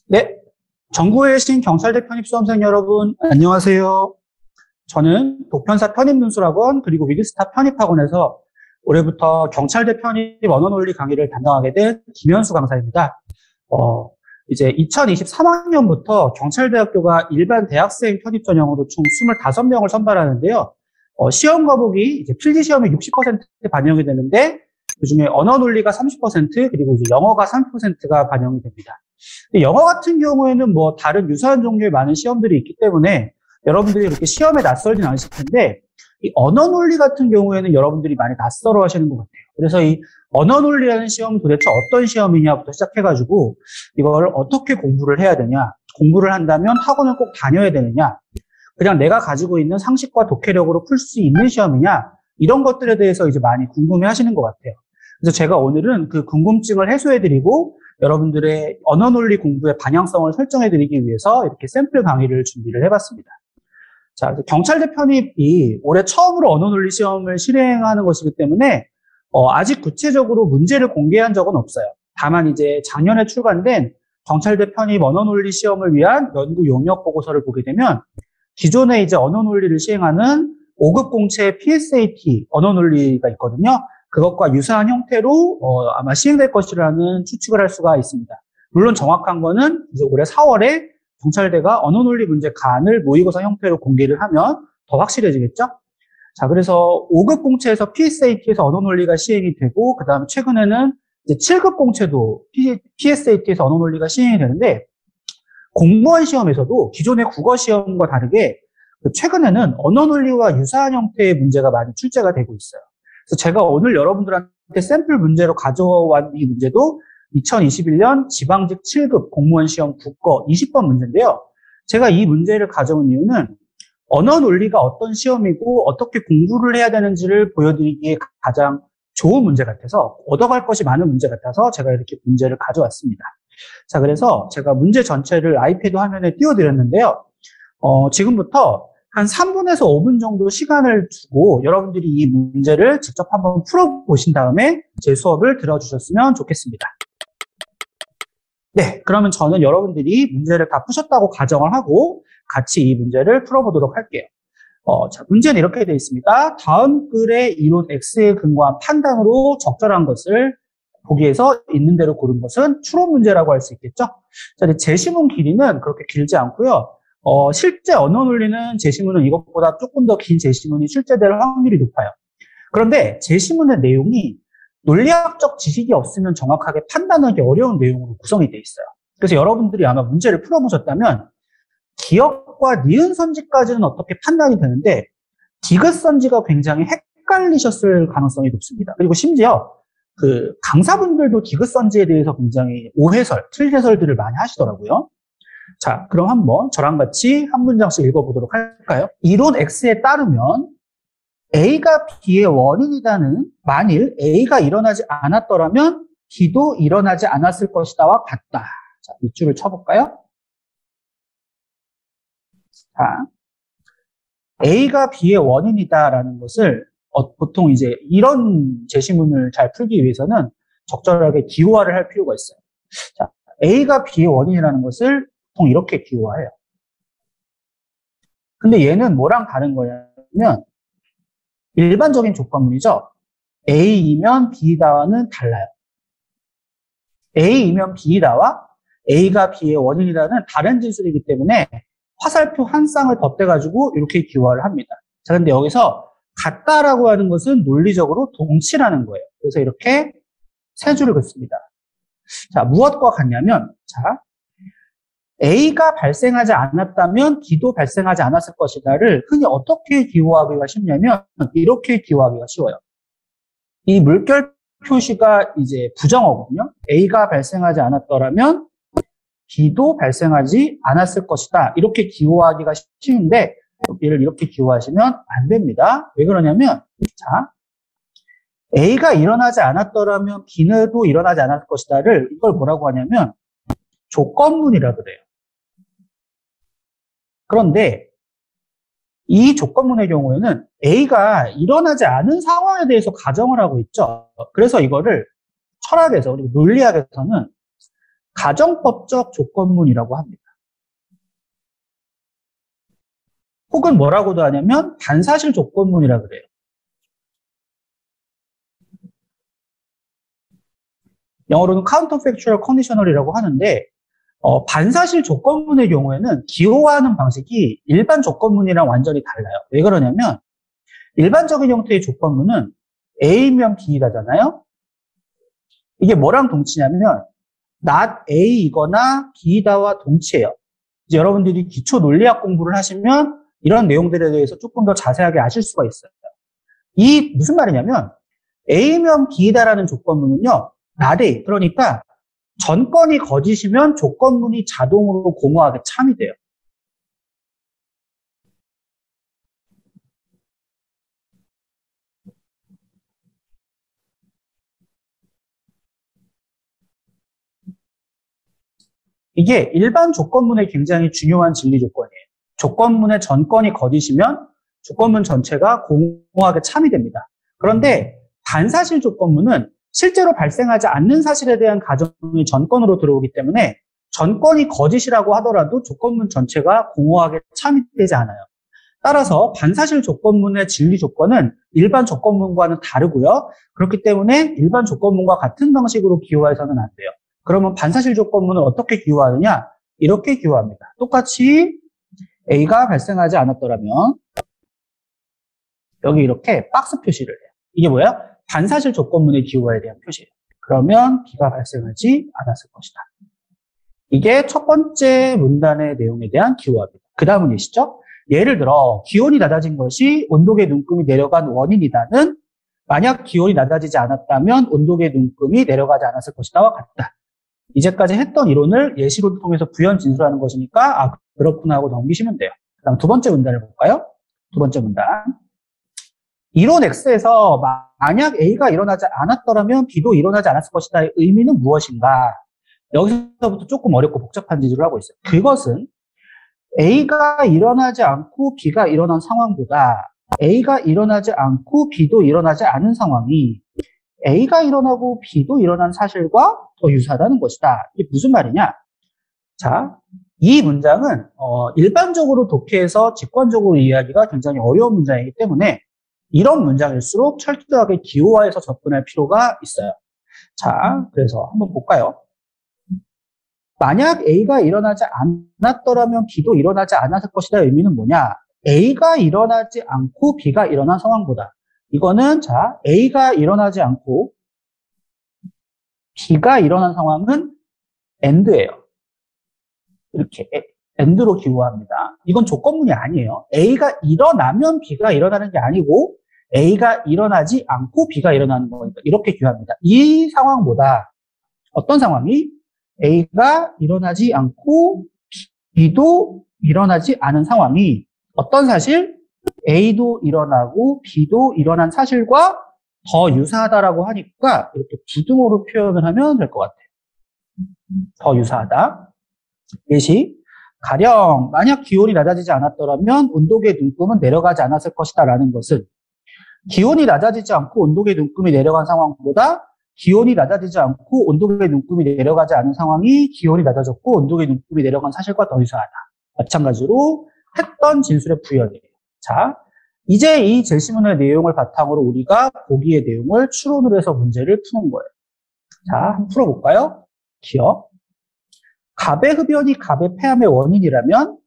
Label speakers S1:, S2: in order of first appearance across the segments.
S1: 네, 전국에 계신 경찰대 편입 수험생 여러분, 안녕하세요. 저는 독편사 편입논술학원 그리고 위드스타 편입학원에서 올해부터 경찰대 편입 언어논리 강의를 담당하게 된 김현수 강사입니다. 이제 2023학년부터 경찰대학교가 일반 대학생 편입 전형으로 총 25명을 선발하는데요. 시험 과목이 이제 필기시험이 60% 반영이 되는데 그중에 언어논리가 30% 그리고 이제 영어가 30%가 반영이 됩니다. 영어 같은 경우에는 뭐 다른 유사한 종류의 많은 시험들이 있기 때문에 여러분들이 이렇게 시험에 낯설진 않으실 텐데 이 언어 논리 같은 경우에는 여러분들이 많이 낯설어 하시는 것 같아요. 그래서 이 언어 논리라는 시험은 도대체 어떤 시험이냐부터 시작해가지고 이걸 어떻게 공부를 해야 되냐, 공부를 한다면 학원을 꼭 다녀야 되느냐, 그냥 내가 가지고 있는 상식과 독해력으로 풀 수 있는 시험이냐, 이런 것들에 대해서 이제 많이 궁금해 하시는 것 같아요. 그래서 제가 오늘은 그 궁금증을 해소해드리고 여러분들의 언어 논리 공부의 방향성을 설정해드리기 위해서 이렇게 샘플 강의를 준비를 해봤습니다. 자, 경찰대 편입이 올해 처음으로 언어 논리 시험을 실행하는 것이기 때문에 아직 구체적으로 문제를 공개한 적은 없어요. 다만 이제 작년에 출간된 경찰대 편입 언어 논리 시험을 위한 연구 용역 보고서를 보게 되면 기존에 이제 언어 논리를 시행하는 5급 공채 PSAT 언어 논리가 있거든요. 그것과 유사한 형태로 아마 시행될 것이라는 추측을 할 수가 있습니다. 물론 정확한 거는 이제 올해 4월에 경찰대가 언어논리 문제 간을 모의고사 형태로 공개를 하면 더 확실해지겠죠? 자, 그래서 5급 공채에서 PSAT에서 언어논리가 시행이 되고, 그 다음에 최근에는 이제 7급 공채도 PSAT에서 언어논리가 시행이 되는데, 공무원 시험에서도 기존의 국어 시험과 다르게 최근에는 언어논리와 유사한 형태의 문제가 많이 출제가 되고 있어요. 그래서 제가 오늘 여러분들한테 샘플 문제로 가져온 이 문제도 2021년 지방직 7급 공무원 시험 국어 20번 문제인데요. 제가 이 문제를 가져온 이유는 언어 논리가 어떤 시험이고 어떻게 공부를 해야 되는지를 보여드리기에 가장 좋은 문제 같아서 얻어갈 것이 많은 문제 같아서 제가 이렇게 문제를 가져왔습니다. 자, 그래서 제가 문제 전체를 아이패드 화면에 띄워드렸는데요. 지금부터 한 3분에서 5분 정도 시간을 두고 여러분들이 이 문제를 직접 한번 풀어보신 다음에 제 수업을 들어주셨으면 좋겠습니다. 네, 그러면 저는 여러분들이 문제를 다 푸셨다고 가정을 하고 같이 이 문제를 풀어보도록 할게요. 자, 문제는 이렇게 되어 있습니다. 다음 글의 이론 X에 근거한 판단으로 적절한 것을 보기에서 있는 대로 고른 것은 추론 문제라고 할 수 있겠죠? 자, 제시문 길이는 그렇게 길지 않고요. 실제 언어 논리는 제시문은 이것보다 조금 더 긴 제시문이 출제될 확률이 높아요. 그런데 제시문의 내용이 논리학적 지식이 없으면 정확하게 판단하기 어려운 내용으로 구성이 되어 있어요. 그래서 여러분들이 아마 문제를 풀어보셨다면 기역과 니은 선지까지는 어떻게 판단이 되는데 디귿 선지가 굉장히 헷갈리셨을 가능성이 높습니다. 그리고 심지어 그 강사분들도 디귿 선지에 대해서 굉장히 오해설, 틀해설들을 많이 하시더라고요. 자, 그럼 한번 저랑 같이 한 문장씩 읽어보도록 할까요? 이론 X에 따르면 A가 B의 원인이다는 만일 A가 일어나지 않았더라면 B도 일어나지 않았을 것이다와 같다. 자, 밑줄을 쳐볼까요? 자, A가 B의 원인이다라는 것을 보통 이제 이런 제시문을 잘 풀기 위해서는 적절하게 기호화를 할 필요가 있어요. 자, A가 B의 원인이라는 것을 보통 이렇게 기호화해요. 근데 얘는 뭐랑 다른 거냐면 일반적인 조건문이죠. A이면 B다와는 달라요. A이면 B다와 A가 B의 원인이라는 다른 진술이기 때문에 화살표 한 쌍을 덧대가지고 이렇게 기호화를 합니다. 자, 근데 여기서 같다라고 하는 것은 논리적으로 동치라는 거예요. 그래서 이렇게 세 줄을 긋습니다. 자, 무엇과 같냐면, 자, A가 발생하지 않았다면 B도 발생하지 않았을 것이다를 흔히 어떻게 기호하기가 쉽냐면 이렇게 기호하기가 쉬워요. 이 물결 표시가 이제 부정어거든요. A가 발생하지 않았더라면 B도 발생하지 않았을 것이다. 이렇게 기호하기가 쉬운데 여기를 이렇게 기호하시면 안 됩니다. 왜 그러냐면 자, A가 일어나지 않았더라면 B도 일어나지 않았을 것이다를 이걸 뭐라고 하냐면 조건문이라 그래요. 그런데 이 조건문의 경우에는 A가 일어나지 않은 상황에 대해서 가정을 하고 있죠. 그래서 이거를 철학에서 그리고 논리학에서는 가정법적 조건문이라고 합니다. 혹은 뭐라고도 하냐면 반사실 조건문이라 그래요. 영어로는 counterfactual conditional이라고 하는데 반사실 조건문의 경우에는 기호화하는 방식이 일반 조건문이랑 완전히 달라요. 왜 그러냐면 일반적인 형태의 조건문은 A면 B이라잖아요. 이게 뭐랑 동치냐면 not A이거나 B다와 동치예요. 이제 여러분들이 기초 논리학 공부를 하시면 이런 내용들에 대해서 조금 더 자세하게 아실 수가 있어요. 이 무슨 말이냐면 A면 B다라는 조건문은요. not A. 그러니까 전건이 거짓이면 조건문이 자동으로 공허하게 참이 돼요. 이게 일반 조건문의 굉장히 중요한 진리 조건이에요. 조건문의 전건이 거짓이면 조건문 전체가 공허하게 참이 됩니다. 그런데 반사실 조건문은 실제로 발생하지 않는 사실에 대한 가정이 전건으로 들어오기 때문에 전건이 거짓이라고 하더라도 조건문 전체가 공허하게 참이 되지 않아요. 따라서 반사실 조건문의 진리 조건은 일반 조건문과는 다르고요. 그렇기 때문에 일반 조건문과 같은 방식으로 기호화해서는 안 돼요. 그러면 반사실 조건문을 어떻게 기호화하느냐? 이렇게 기호합니다. 똑같이 A가 발생하지 않았더라면 여기 이렇게 박스 표시를 해요. 이게 뭐야? 반사실 조건문의 기호화에 대한 표시예요. 그러면 B가 발생하지 않았을 것이다. 이게 첫 번째 문단의 내용에 대한 기호화입니다. 그 다음은 계시죠? 예를 들어 기온이 낮아진 것이 온도계 눈금이 내려간 원인이다는 만약 기온이 낮아지지 않았다면 온도계 눈금이 내려가지 않았을 것이다와 같다. 이제까지 했던 이론을 예시를 통해서 부연 진술하는 것이니까 그렇구나 하고 넘기시면 돼요. 그다음 두 번째 문단을 볼까요? 두 번째 문단. 이론 X에서 만약 A가 일어나지 않았더라면 B도 일어나지 않았을 것이다의 의미는 무엇인가? 여기서부터 조금 어렵고 복잡한 지적을 하고 있어요. 그것은 A가 일어나지 않고 B가 일어난 상황보다 A가 일어나지 않고 B도 일어나지 않은 상황이 A가 일어나고 B도 일어난 사실과 더 유사하다는 것이다. 이게 무슨 말이냐? 자, 이 문장은 일반적으로 독해에서 직관적으로 이해하기가 굉장히 어려운 문장이기 때문에 이런 문장일수록 철저하게 기호화해서 접근할 필요가 있어요. 자, 그래서 한번 볼까요? 만약 A가 일어나지 않았더라면 B도 일어나지 않았을 것이다 의미는 뭐냐? A가 일어나지 않고 B가 일어난 상황보다. 이거는 자, A가 일어나지 않고 B가 일어난 상황은 AND예요. 이렇게 AND로 기호합니다. 이건 조건문이 아니에요. A가 일어나면 B가 일어나는 게 아니고 A가 일어나지 않고 B가 일어나는 거니까 이렇게 기호합니다. 이 상황보다 어떤 상황이 A가 일어나지 않고 B도 일어나지 않은 상황이 어떤 사실? A도 일어나고 B도 일어난 사실과 더 유사하다라고 하니까 이렇게 부등호로 표현을 하면 될 것 같아요. 더 유사하다. 예시. 가령 만약 기온이 낮아지지 않았더라면 온도계 눈금은 내려가지 않았을 것이다 라는 것은 기온이 낮아지지 않고 온도계 눈금이 내려간 상황보다 기온이 낮아지지 않고 온도계 눈금이 내려가지 않은 상황이 기온이 낮아졌고 온도계 눈금이 내려간 사실과 더 유사하다. 마찬가지로 했던 진술의 부연이에요. 자, 이제 이 제시문의 내용을 바탕으로 우리가 보기의 내용을 추론을 해서 문제를 푸는 거예요. 자, 한번 풀어볼까요? 기억. 갑의 흡연이 갑의 폐암의 원인이라면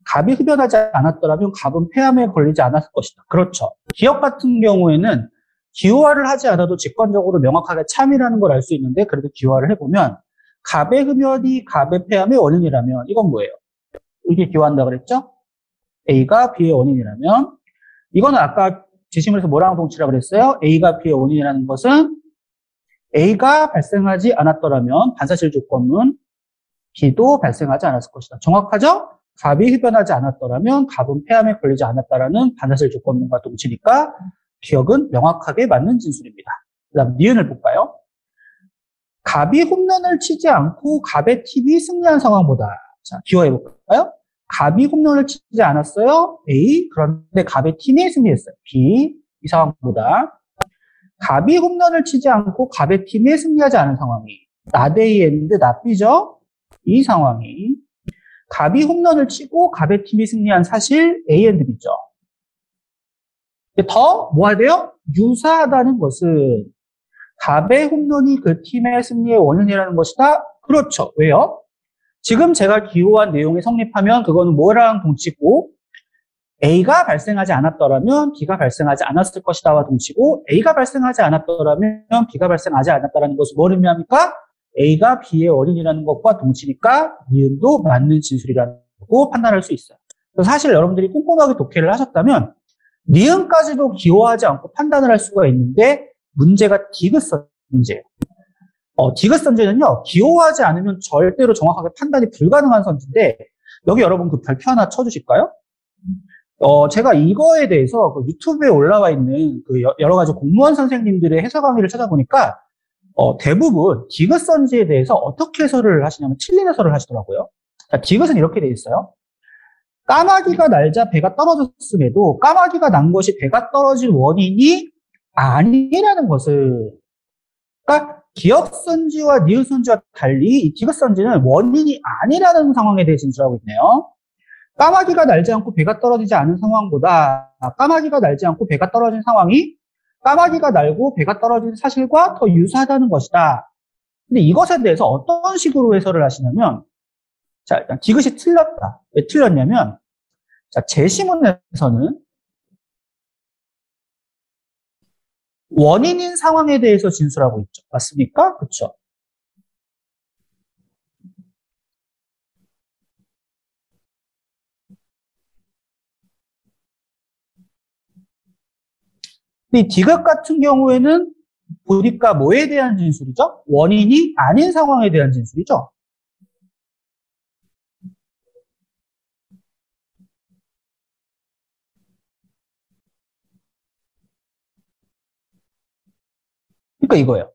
S1: 갑이 흡연하지 않았더라면 갑은 폐암에 걸리지 않았을 것이다. 그렇죠. 기억 같은 경우에는 기호화를 하지 않아도 직관적으로 명확하게 참이라는 걸 알 수 있는데 그래도 기호화를 해보면 갑의 흡연이 갑의 폐암의 원인이라면 이건 뭐예요? 이렇게 기호한다 그랬죠? A가 B의 원인이라면 이거는 아까 제시문에서 뭐랑 동치라고 그랬어요? A가 B의 원인이라는 것은 A가 발생하지 않았더라면 반사실 조건문 B도 발생하지 않았을 것이다. 정확하죠? 갑이 흡연하지 않았더라면 갑은 폐암에 걸리지 않았다라는 반사실 조건문과 동치니까 기억은 명확하게 맞는 진술입니다. 그 다음 니은을 볼까요? 갑이 홈런을 치지 않고 갑의 팀이 승리한 상황보다 자 기호해 볼까요? 갑이 홈런을 치지 않았어요. A. 그런데 갑의 팀이 승리했어요. B. 이 상황보다 갑이 홈런을 치지 않고 갑의 팀이 승리하지 않은 상황이 not A and not B죠? 이 상황이 갑이 홈런을 치고 갑의 팀이 승리한 사실 A and B죠. 더 뭐 해야 돼요? 유사하다는 것은 갑의 홈런이 그 팀의 승리의 원인이라는 것이다? 그렇죠. 왜요? 지금 제가 기호한 내용이 성립하면 그거는 뭐랑 동치고 A가 발생하지 않았더라면 B가 발생하지 않았을 것이다와 동치고 A가 발생하지 않았더라면 B가 발생하지 않았다라는 것을 뭘 의미합니까? A가 B의 원인이라는 것과 동치니까 니은도 맞는 진술이라고 판단할 수 있어요. 그래서 사실 여러분들이 꼼꼼하게 독해를 하셨다면 니은까지도 기호하지 않고 판단을 할 수가 있는데 문제가 디귿선지예요. 디귿선지는요, 기호하지 않으면 절대로 정확하게 판단이 불가능한 선지인데 여기 여러분 그 별표 하나 쳐주실까요? 제가 이거에 대해서 그 유튜브에 올라와 있는 그 여러 가지 공무원 선생님들의 해설 강의를 찾아보니까 대부분 디귿선지에 대해서 어떻게 해설을 하시냐면 틀린 해설을 하시더라고요. 자, 디귿은 이렇게 돼 있어요. 까마귀가 날자 배가 떨어졌음에도 까마귀가 난 것이 배가 떨어진 원인이 아니라는 것을, 그러니까 기역선지와 니은선지와 달리 이 디귿선지는 원인이 아니라는 상황에 대해 진술하고 있네요. 까마귀가 날지 않고 배가 떨어지지 않은 상황보다 까마귀가 날지 않고 배가 떨어진 상황이 까마귀가 날고 배가 떨어진 사실과 더 유사하다는 것이다. 근데 이것에 대해서 어떤 식으로 해설을 하시냐면, 자, 일단 디귿이 틀렸다. 왜 틀렸냐면, 자, 제시문에서는 원인인 상황에 대해서 진술하고 있죠. 맞습니까? 그렇죠. 이 디귿 같은 경우에는 보니까 뭐에 대한 진술이죠? 원인이 아닌 상황에 대한 진술이죠. 그러니까 이거예요.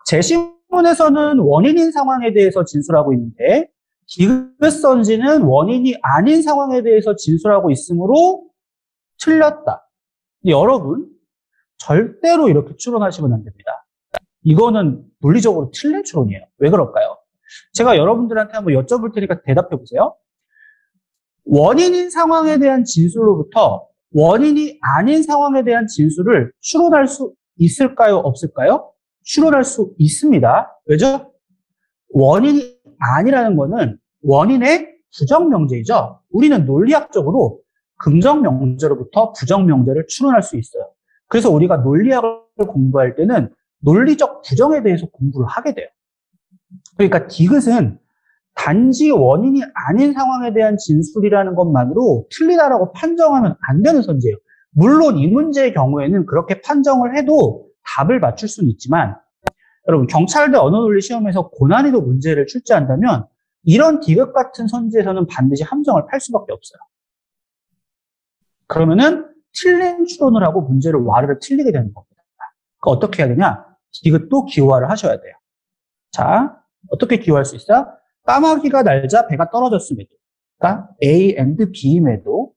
S1: 제시문에서는 원인인 상황에 대해서 진술하고 있는데 디귿선지는 원인이 아닌 상황에 대해서 진술하고 있으므로 틀렸다. 여러분 절대로 이렇게 추론하시면 안 됩니다. 이거는 논리적으로 틀린 추론이에요. 왜 그럴까요? 제가 여러분들한테 한번 여쭤볼 테니까 대답해 보세요. 원인인 상황에 대한 진술로부터 원인이 아닌 상황에 대한 진술을 추론할 수 있을까요? 없을까요? 추론할 수 있습니다. 왜죠? 원인이 아니라는 거는 원인의 부정명제이죠. 우리는 논리학적으로 긍정명제로부터 부정명제를 추론할 수 있어요. 그래서 우리가 논리학을 공부할 때는 논리적 부정에 대해서 공부를 하게 돼요. 그러니까 디귿은 단지 원인이 아닌 상황에 대한 진술이라는 것만으로 틀리다라고 판정하면 안 되는 선지예요. 물론 이 문제의 경우에는 그렇게 판정을 해도 답을 맞출 수는 있지만 여러분 경찰대 언어논리 시험에서 고난이도 문제를 출제한다면 이런 디귿 같은 선지에서는 반드시 함정을 팔 수밖에 없어요. 그러면은 틀린 추론을 하고 문제를 와르르 틀리게 되는 겁니다. 그러니까 어떻게 해야 되냐? 디귿도 기호화를 하셔야 돼요. 자, 어떻게 기호할 수 있어요? 까마귀가 날자 배가 떨어졌음에도, 그러니까 A and B임에도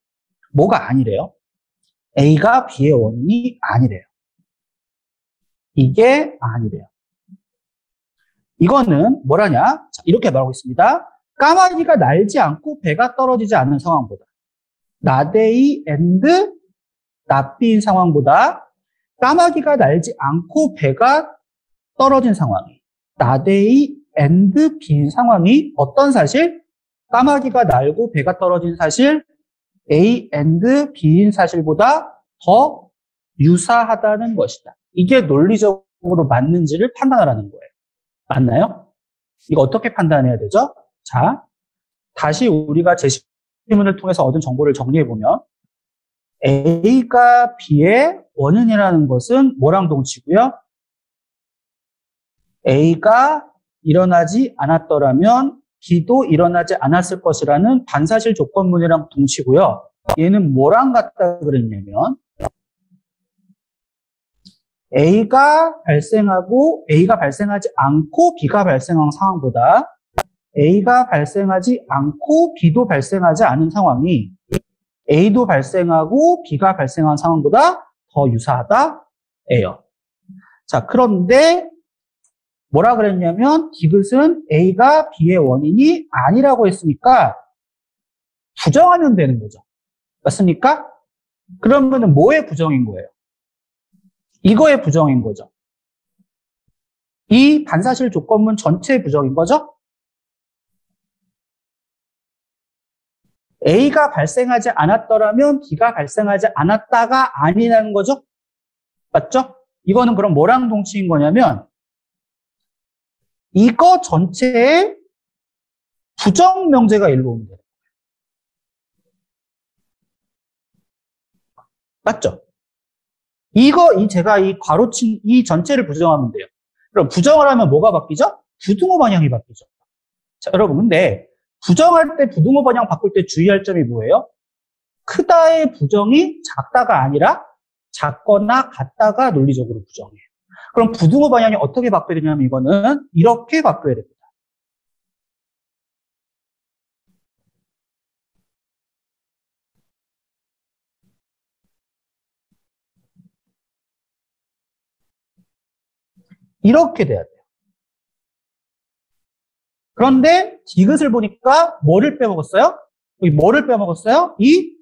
S1: 뭐가 아니래요? A가 B의 원인이 아니래요. 이게 아니래요. 이거는 뭐라냐? 자, 이렇게 말하고 있습니다. 까마귀가 날지 않고 배가 떨어지지 않는 상황보다 not A and not B인 상황보다 까마귀가 날지 않고 배가 떨어진 상황이 not A and B인 상황이 어떤 사실? 까마귀가 날고 배가 떨어진 사실 A and B인 사실보다 더 유사하다는 것이다. 이게 논리적으로 맞는지를 판단하라는 거예요. 맞나요? 이거 어떻게 판단해야 되죠? 자, 다시 우리가 제시문을 통해서 얻은 정보를 정리해보면 A가 B의 원인이라는 것은 뭐랑 동치고요? A가 일어나지 않았더라면 B도 일어나지 않았을 것이라는 반사실 조건문이랑 동치고요. 얘는 뭐랑 같다 그랬냐면 A가 발생하지 않고 B가 발생한 상황보다 A가 발생하지 않고 B도 발생하지 않은 상황이 A도 발생하고 B가 발생한 상황보다 더 유사하다예요. 자, 그런데 뭐라 그랬냐면 디귿은 A가 B의 원인이 아니라고 했으니까 부정하면 되는 거죠. 맞습니까? 그러면은 뭐의 부정인 거예요? 이거의 부정인 거죠. 이 반사실 조건문 전체의 부정인 거죠? A가 발생하지 않았더라면 B가 발생하지 않았다가 아니라는 거죠? 맞죠? 이거는 그럼 뭐랑 동치인 거냐면 이거 전체의 부정 명제가 일로 오면 돼요. 맞죠? 제가 이 괄호친 이 전체를 부정하면 돼요. 그럼 부정을 하면 뭐가 바뀌죠? 부등호 방향이 바뀌죠. 자, 여러분, 근데 부정할 때 부등호 방향 바꿀 때 주의할 점이 뭐예요? 크다의 부정이 작다가 아니라 작거나 같다가 논리적으로 부정이에요. 그럼 부등호 방향이 어떻게 바뀌어야 되냐면 이거는 이렇게 바뀌어야 됩니다. 이렇게 돼야 돼요. 그런데 디귿을 보니까 뭐를 빼먹었어요? 여기 뭐를 빼먹었어요? 이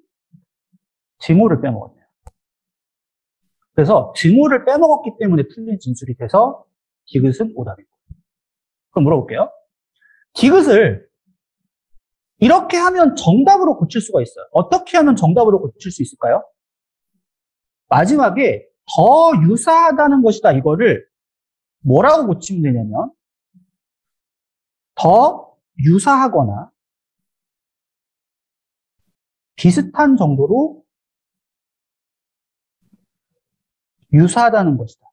S1: 등호를 빼먹었네요. 그래서 등호를 빼먹었기 때문에 틀린 진술이 돼서 디귿은 오답입니다. 그럼 물어볼게요. 디귿을 이렇게 하면 정답으로 고칠 수가 있어요. 어떻게 하면 정답으로 고칠 수 있을까요? 마지막에 더 유사하다는 것이다. 이거를 뭐라고 고치면 되냐면 더 유사하거나 비슷한 정도로 유사하다는 것이다.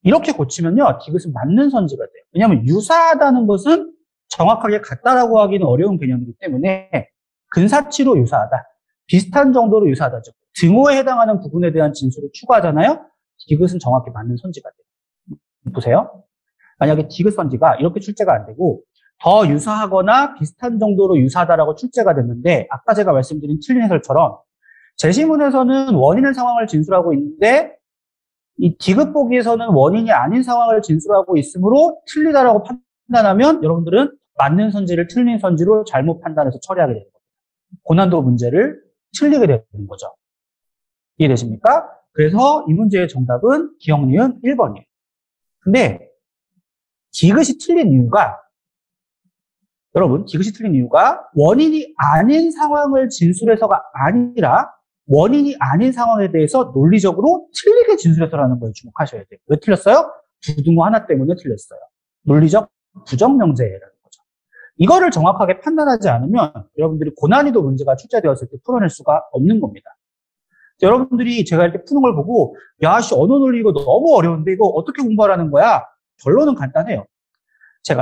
S1: 이렇게 고치면요, 디귿은 맞는 선지가 돼요. 왜냐하면 유사하다는 것은 정확하게 같다라고 하기는 어려운 개념이기 때문에 근사치로 유사하다, 비슷한 정도로 유사하다죠. 등호에 해당하는 부분에 대한 진술을 추가하잖아요. 디귿은 정확히 맞는 선지가 돼요. 보세요. 만약에 디귿 선지가 이렇게 출제가 안 되고 더 유사하거나 비슷한 정도로 유사하다라고 출제가 됐는데 아까 제가 말씀드린 틀린 해설처럼 제시문에서는 원인의 상황을 진술하고 있는데 이 디귿 보기에서는 원인이 아닌 상황을 진술하고 있으므로 틀리다라고 판단하면 여러분들은 맞는 선지를 틀린 선지로 잘못 판단해서 처리하게 되는 겁니다. 고난도 문제를 틀리게 되는 거죠. 이해되십니까? 그래서 이 문제의 정답은 기억, 니은 1번이에요. 근데 디귿이 틀린 이유가 여러분, 디귿이 틀린 이유가 원인이 아닌 상황을 진술해서가 아니라 원인이 아닌 상황에 대해서 논리적으로 틀리게 진술해서라는 거에 주목하셔야 돼요. 왜 틀렸어요? 부등호 하나 때문에 틀렸어요. 논리적 부정명제라는 거죠. 이거를 정확하게 판단하지 않으면 여러분들이 고난이도 문제가 출제되었을 때 풀어낼 수가 없는 겁니다. 여러분들이 제가 이렇게 푸는 걸 보고 야씨 언어 논리 이거 너무 어려운데 이거 어떻게 공부하라는 거야? 결론은 간단해요.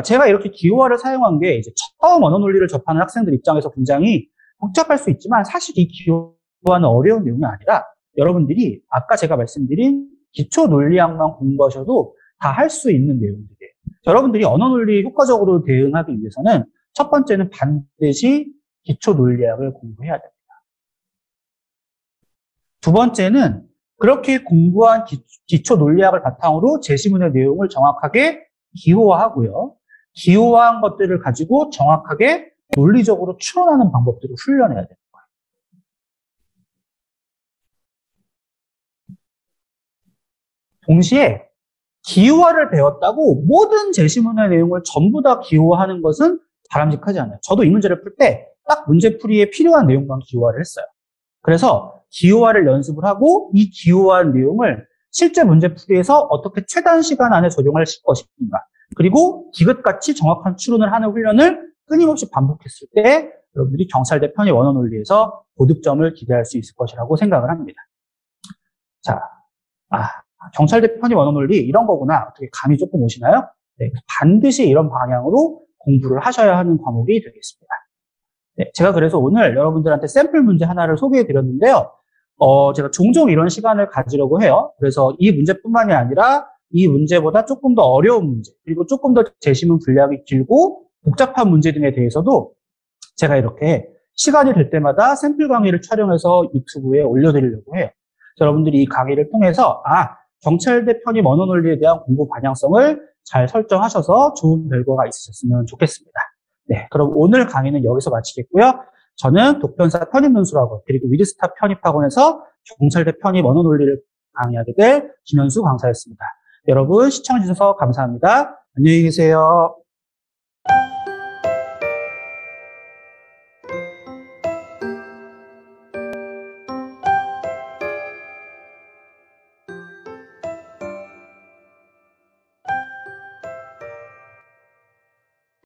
S1: 제가 이렇게 기호화를 사용한 게 이제 처음 언어 논리를 접하는 학생들 입장에서 굉장히 복잡할 수 있지만 사실 이 기호화는 어려운 내용이 아니라 여러분들이 아까 제가 말씀드린 기초 논리학만 공부하셔도 다 할 수 있는 내용들이에요. 여러분들이 언어 논리 효과적으로 대응하기 위해서는 첫 번째는 반드시 기초 논리학을 공부해야 됩니다. 두 번째는 그렇게 공부한 기초 논리학을 바탕으로 제시문의 내용을 정확하게 기호화하고요. 기호화한 것들을 가지고 정확하게 논리적으로 추론하는 방법들을 훈련해야 되는 거예요. 동시에 기호화를 배웠다고 모든 제시문의 내용을 전부 다 기호화하는 것은 바람직하지 않아요. 저도 이 문제를 풀 때 딱 문제풀이에 필요한 내용만 기호화를 했어요. 그래서 기호화를 연습을 하고 이 기호화한 내용을 실제 문제풀이에서 어떻게 최단 시간 안에 적용할 것인가, 그리고 디귿같이 정확한 추론을 하는 훈련을 끊임없이 반복했을 때 여러분들이 경찰대 편입 언어 논리에서 고득점을 기대할 수 있을 것이라고 생각을 합니다. 자, 경찰대 편입 언어 논리 이런 거구나. 어떻게 감이 조금 오시나요? 네, 반드시 이런 방향으로 공부를 하셔야 하는 과목이 되겠습니다. 네, 제가 그래서 오늘 여러분들한테 샘플 문제 하나를 소개해 드렸는데요. 제가 종종 이런 시간을 가지려고 해요. 그래서 이 문제뿐만이 아니라 이 문제보다 조금 더 어려운 문제, 그리고 조금 더 제시문 분량이 길고 복잡한 문제 등에 대해서도 제가 이렇게 시간이 될 때마다 샘플 강의를 촬영해서 유튜브에 올려드리려고 해요. 여러분들이 이 강의를 통해서 경찰대 편입 언어 논리에 대한 공부 방향성을 잘 설정하셔서 좋은 결과가 있으셨으면 좋겠습니다. 네, 그럼 오늘 강의는 여기서 마치겠고요. 저는 독편사 편입논술학원 그리고 위드스타 편입학원에서 경찰대 편입 언어 논리를 강의하게 될 김현수 강사였습니다. 여러분 시청해주셔서 감사합니다. 안녕히 계세요.